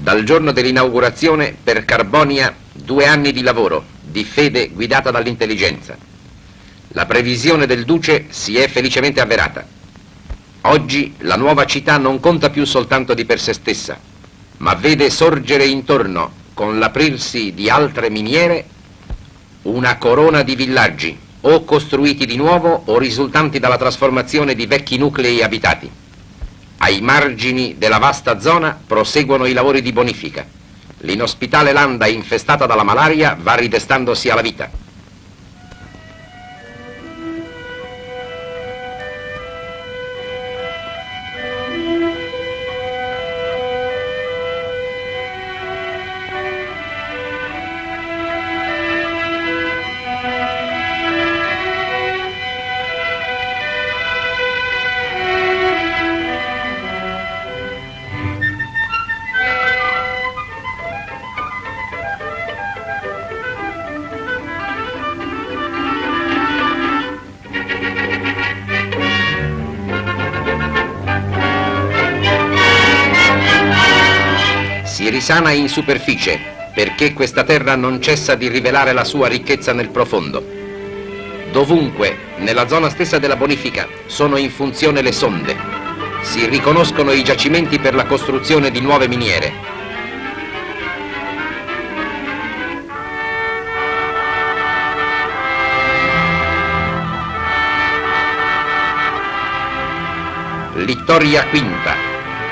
Dal giorno dell'inaugurazione per Carbonia 2 anni di lavoro, di fede guidata dall'intelligenza. La previsione del Duce si è felicemente avverata. Oggi la nuova città non conta più soltanto di per sé stessa, ma vede sorgere intorno, con l'aprirsi di altre miniere, una corona di villaggi, o costruiti di nuovo o risultanti dalla trasformazione di vecchi nuclei abitati. Ai margini della vasta zona proseguono i lavori di bonifica. L'inospitale landa infestata dalla malaria va ridestandosi alla vita. Si risana in superficie, perché questa terra non cessa di rivelare la sua ricchezza nel profondo. Dovunque, nella zona stessa della bonifica, sono in funzione le sonde. Si riconoscono i giacimenti per la costruzione di nuove miniere. Littoria Quinta.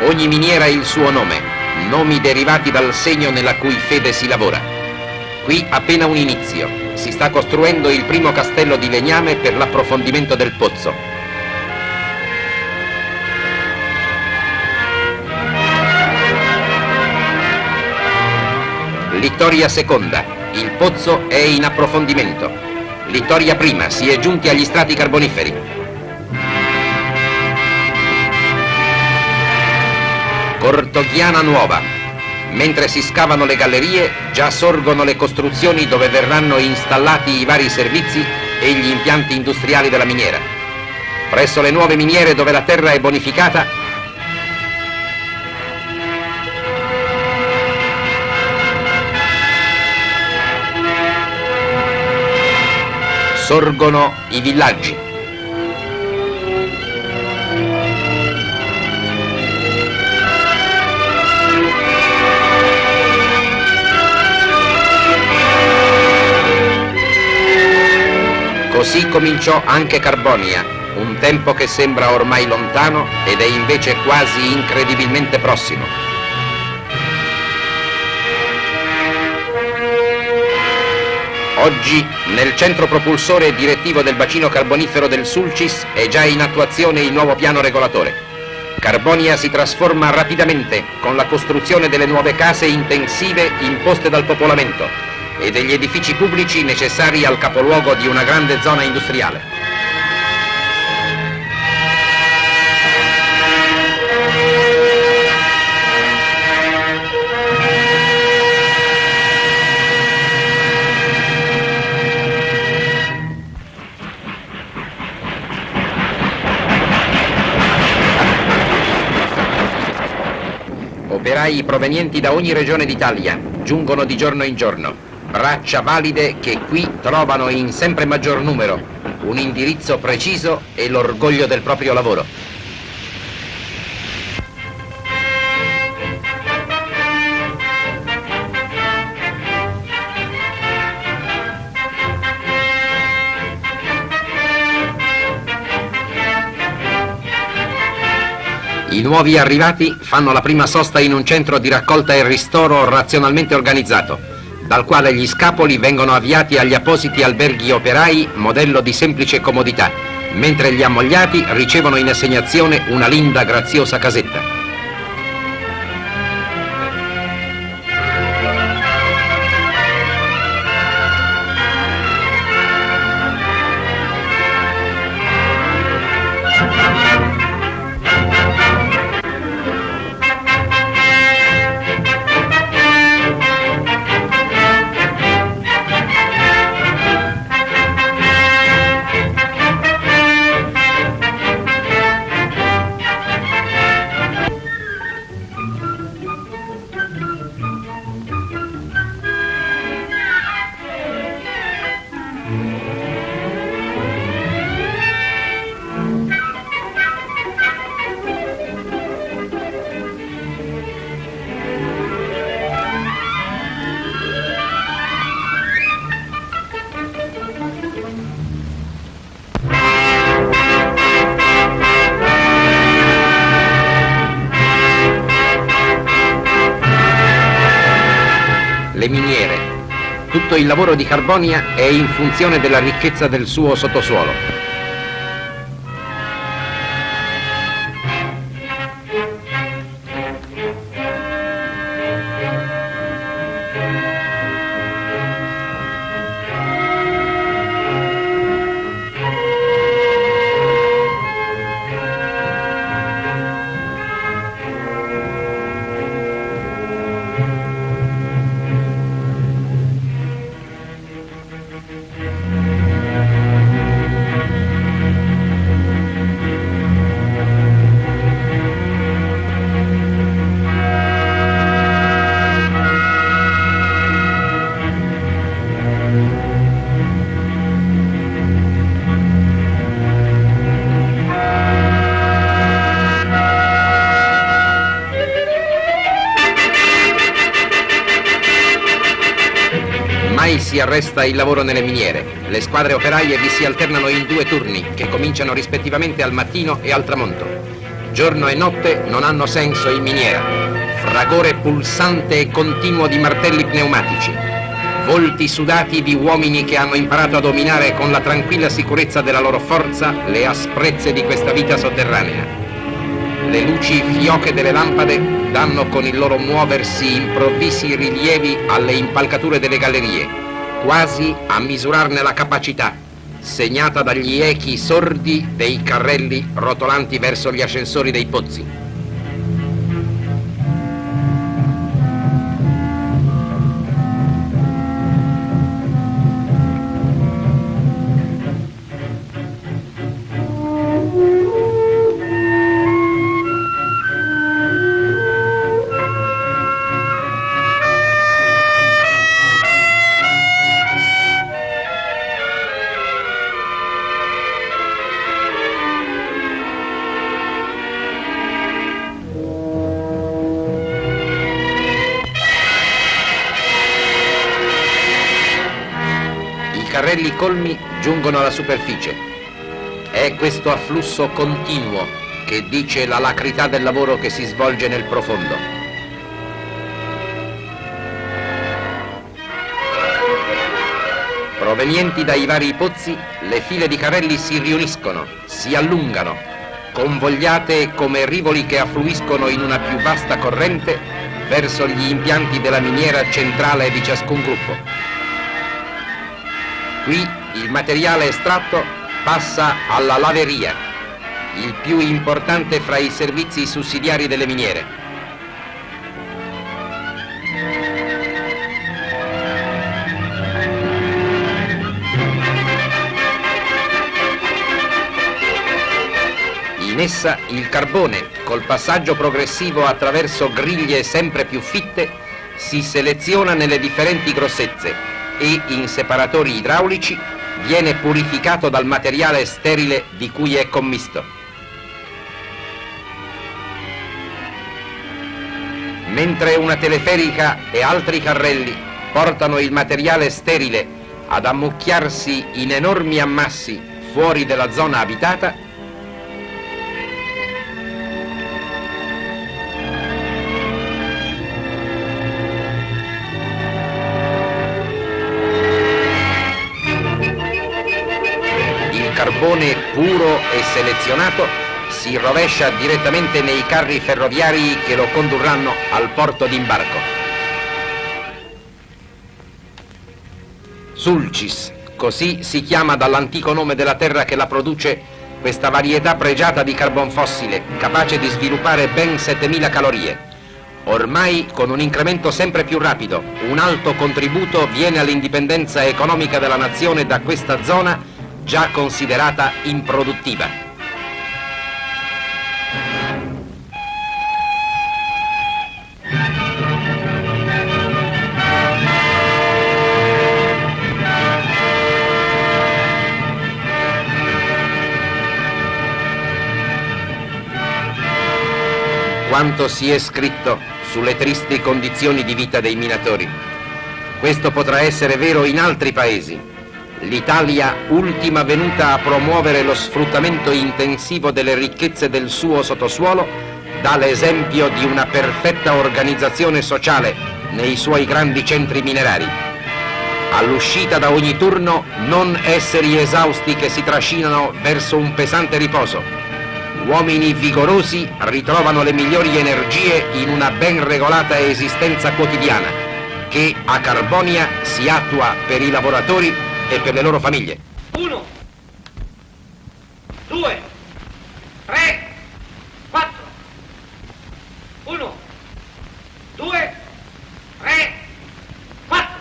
Ogni miniera ha il suo nome. Nomi derivati dal segno nella cui fede si lavora. Qui appena un inizio, si sta costruendo il primo castello di legname per l'approfondimento del pozzo. Littoria Seconda, il pozzo è in approfondimento. Littoria Prima, si è giunti agli strati carboniferi. Cortoghiana Nuova. Mentre si scavano le gallerie, già sorgono le costruzioni dove verranno installati i vari servizi e gli impianti industriali della miniera. Presso le nuove miniere dove la terra è bonificata, sorgono i villaggi. Così cominciò anche Carbonia, un tempo che sembra ormai lontano ed è invece quasi incredibilmente prossimo. Oggi, nel centro propulsore e direttivo del bacino carbonifero del Sulcis, è già in attuazione il nuovo piano regolatore. Carbonia si trasforma rapidamente con la costruzione delle nuove case intensive imposte dal popolamento e degli edifici pubblici necessari al capoluogo di una grande zona industriale. Operai provenienti da ogni regione d'Italia giungono di giorno in giorno. Braccia valide che qui trovano in sempre maggior numero un indirizzo preciso e l'orgoglio del proprio lavoro. I nuovi arrivati fanno la prima sosta in un centro di raccolta e ristoro razionalmente organizzato, dal quale gli scapoli vengono avviati agli appositi alberghi operai modello di semplice comodità, mentre gli ammogliati ricevono in assegnazione una linda graziosa casetta. Tutto il lavoro di Carbonia è in funzione della ricchezza del suo sottosuolo. Mai si arresta il lavoro nelle miniere. Le squadre operaie vi si alternano in 2 turni, che cominciano rispettivamente al mattino e al tramonto. Giorno e notte non hanno senso in miniera. Fragore pulsante e continuo di martelli pneumatici. Volti sudati di uomini che hanno imparato a dominare con la tranquilla sicurezza della loro forza le asprezze di questa vita sotterranea. Le luci fioche delle lampade danno con il loro muoversi improvvisi rilievi alle impalcature delle gallerie, quasi a misurarne la capacità, segnata dagli echi sordi dei carrelli rotolanti verso gli ascensori dei pozzi. I carrelli colmi giungono alla superficie. È questo afflusso continuo che dice l'alacrità del lavoro che si svolge nel profondo. Provenienti dai vari pozzi, le file di carrelli si riuniscono, si allungano, convogliate come rivoli che affluiscono in una più vasta corrente verso gli impianti della miniera centrale di ciascun gruppo. Qui il materiale estratto passa alla laveria, il più importante fra i servizi sussidiari delle miniere. In essa il carbone, col passaggio progressivo attraverso griglie sempre più fitte, si seleziona nelle differenti grossezze e in separatori idraulici viene purificato dal materiale sterile di cui è commisto. Mentre una teleferica e altri carrelli portano il materiale sterile ad ammucchiarsi in enormi ammassi fuori della zona abitata, carbone puro e selezionato si rovescia direttamente nei carri ferroviari che lo condurranno al porto d'imbarco. Sulcis, così si chiama dall'antico nome della terra che la produce, questa varietà pregiata di carbon fossile, capace di sviluppare ben 7000 calorie. Ormai, con un incremento sempre più rapido, un alto contributo viene all'indipendenza economica della nazione da questa zona già considerata improduttiva. Quanto si è scritto sulle tristi condizioni di vita dei minatori. Questo potrà essere vero in altri paesi. L'Italia, ultima venuta a promuovere lo sfruttamento intensivo delle ricchezze del suo sottosuolo, dà l'esempio di una perfetta organizzazione sociale nei suoi grandi centri minerari. All'uscita da ogni turno, non esseri esausti che si trascinano verso un pesante riposo. Uomini vigorosi ritrovano le migliori energie in una ben regolata esistenza quotidiana, che a Carbonia si attua per i lavoratori e per le loro famiglie. 1, 2, 3, 4. 1, 2, 3, 4.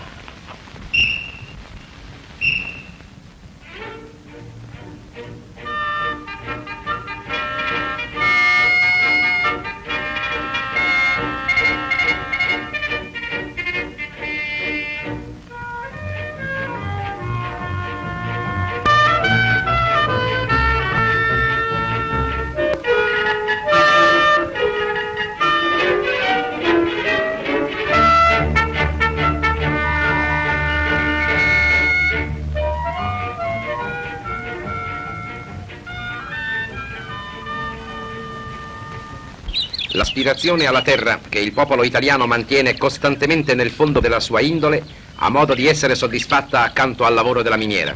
L'aspirazione alla terra che il popolo italiano mantiene costantemente nel fondo della sua indole ha modo di essere soddisfatta accanto al lavoro della miniera.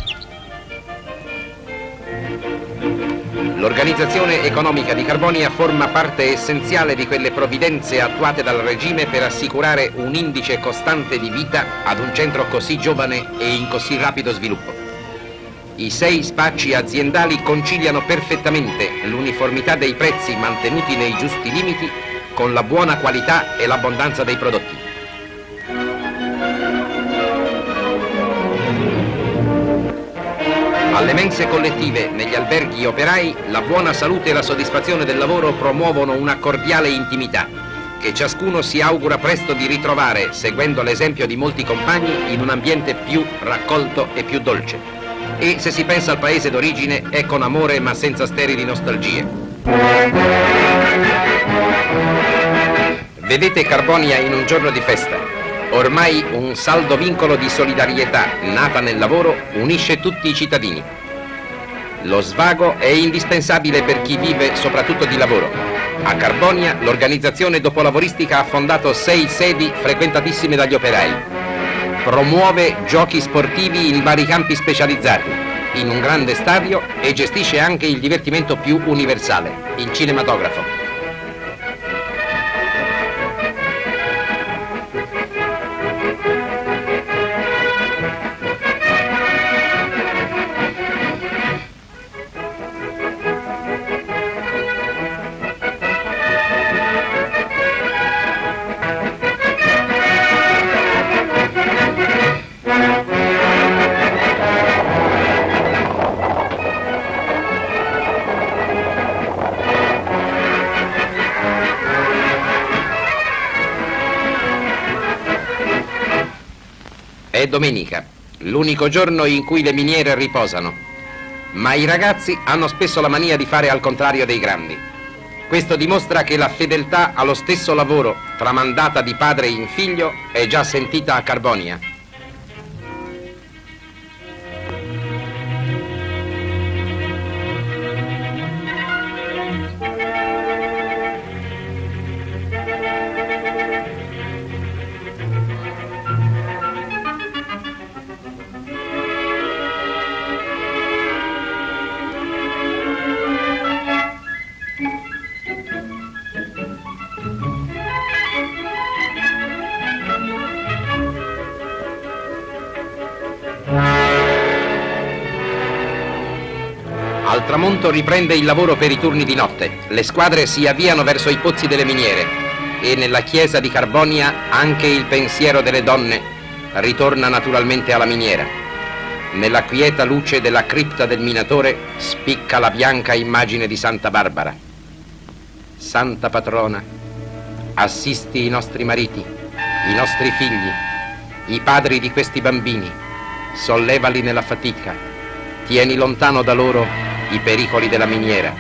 L'organizzazione economica di Carbonia forma parte essenziale di quelle provvidenze attuate dal regime per assicurare un indice costante di vita ad un centro così giovane e in così rapido sviluppo. I 6 spacci aziendali conciliano perfettamente l'uniformità dei prezzi mantenuti nei giusti limiti con la buona qualità e l'abbondanza dei prodotti. Alle mense collettive negli alberghi operai, la buona salute e la soddisfazione del lavoro promuovono una cordiale intimità che ciascuno si augura presto di ritrovare, seguendo l'esempio di molti compagni, in un ambiente più raccolto e più dolce. E se si pensa al paese d'origine è con amore ma senza sterili nostalgie. Vedete Carbonia in un giorno di festa. Ormai un saldo vincolo di solidarietà nata nel lavoro unisce tutti i cittadini. Lo svago è indispensabile per chi vive soprattutto di lavoro. A Carbonia l'organizzazione dopolavoristica ha fondato 6 sedi frequentatissime dagli operai. Promuove giochi sportivi in vari campi specializzati, in un grande stadio, e gestisce anche il divertimento più universale, il cinematografo. È domenica, l'unico giorno in cui le miniere riposano, ma i ragazzi hanno spesso la mania di fare al contrario dei grandi. Questo dimostra che la fedeltà allo stesso lavoro, tramandata di padre in figlio, è già sentita a Carbonia. Al tramonto riprende il lavoro per i turni di notte. Le squadre si avviano verso i pozzi delle miniere e nella chiesa di Carbonia anche il pensiero delle donne ritorna naturalmente alla miniera. Nella quieta luce della cripta del minatore spicca la bianca immagine di Santa Barbara. Santa patrona, assisti i nostri mariti, i nostri figli, i padri di questi bambini, sollevali nella fatica, tieni lontano da loro i pericoli della miniera.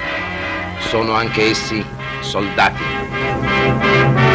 Sono anche essi soldati.